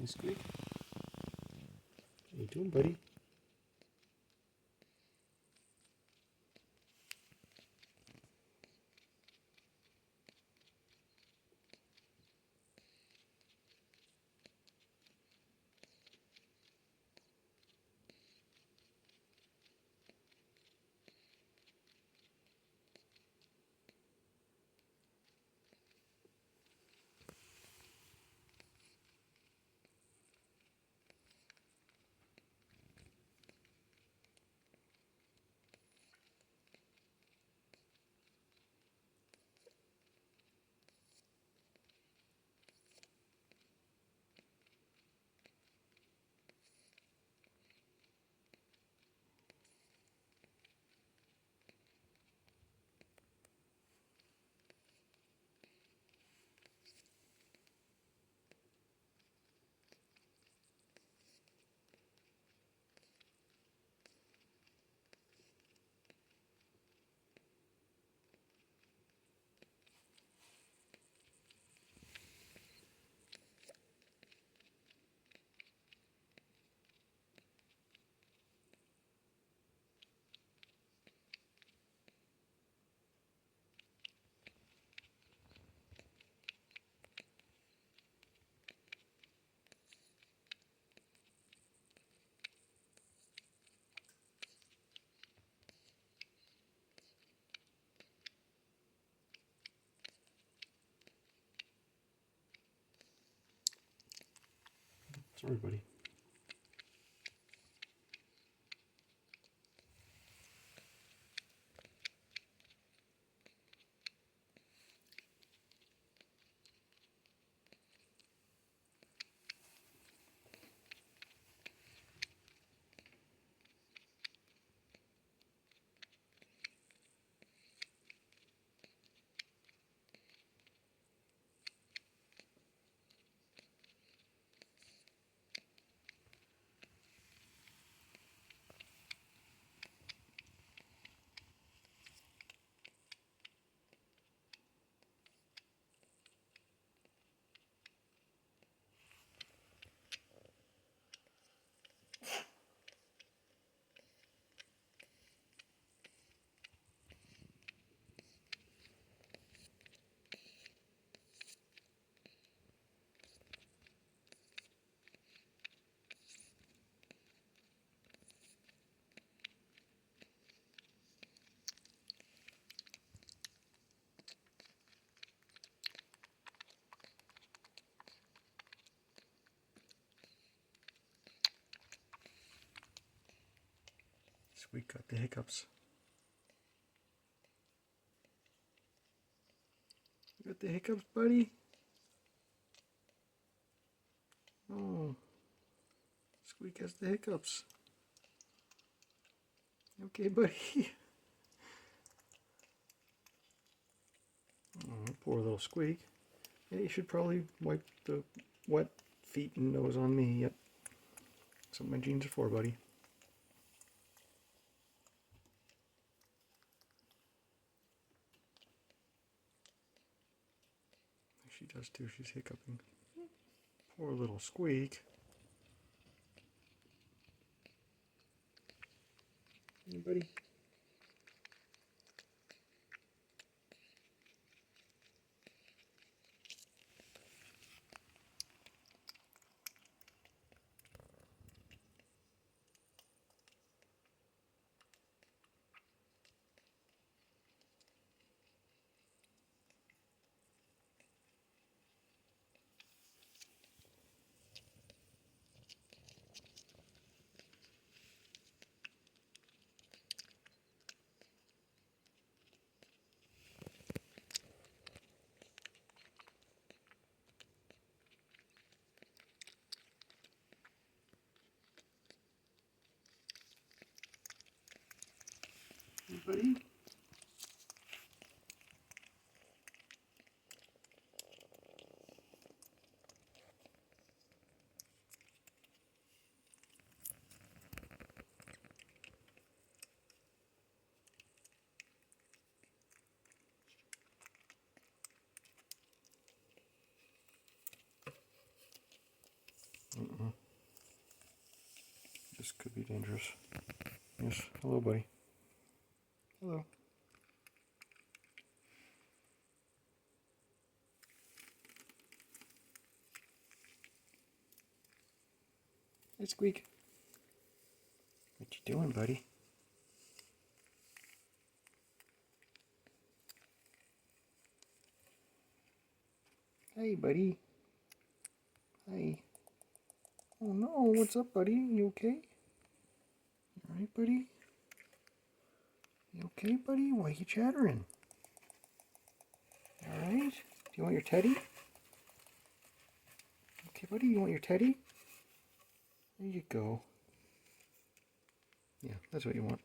Hey, Squeak. How you doing, buddy? Sorry, buddy. Squeak got the hiccups. You got the hiccups, buddy? Oh, Squeak has the hiccups. Okay, buddy. Oh, poor little Squeak. Yeah, you should probably wipe the wet feet and nose on me. Yep. That's what my jeans are for, buddy. She does too. She's hiccuping. Poor little Squeak. Anybody? Anybody? This could be dangerous. Yes, hello, buddy. Hello. Hey, Squeak. What you doing, buddy? Hey, buddy. Hi. Oh no, what's up, buddy? You okay? You alright, buddy? You okay, buddy? Why are you chattering? Alright? Do you want your teddy? Okay, buddy, you want your teddy? There you go. Yeah, that's what you want.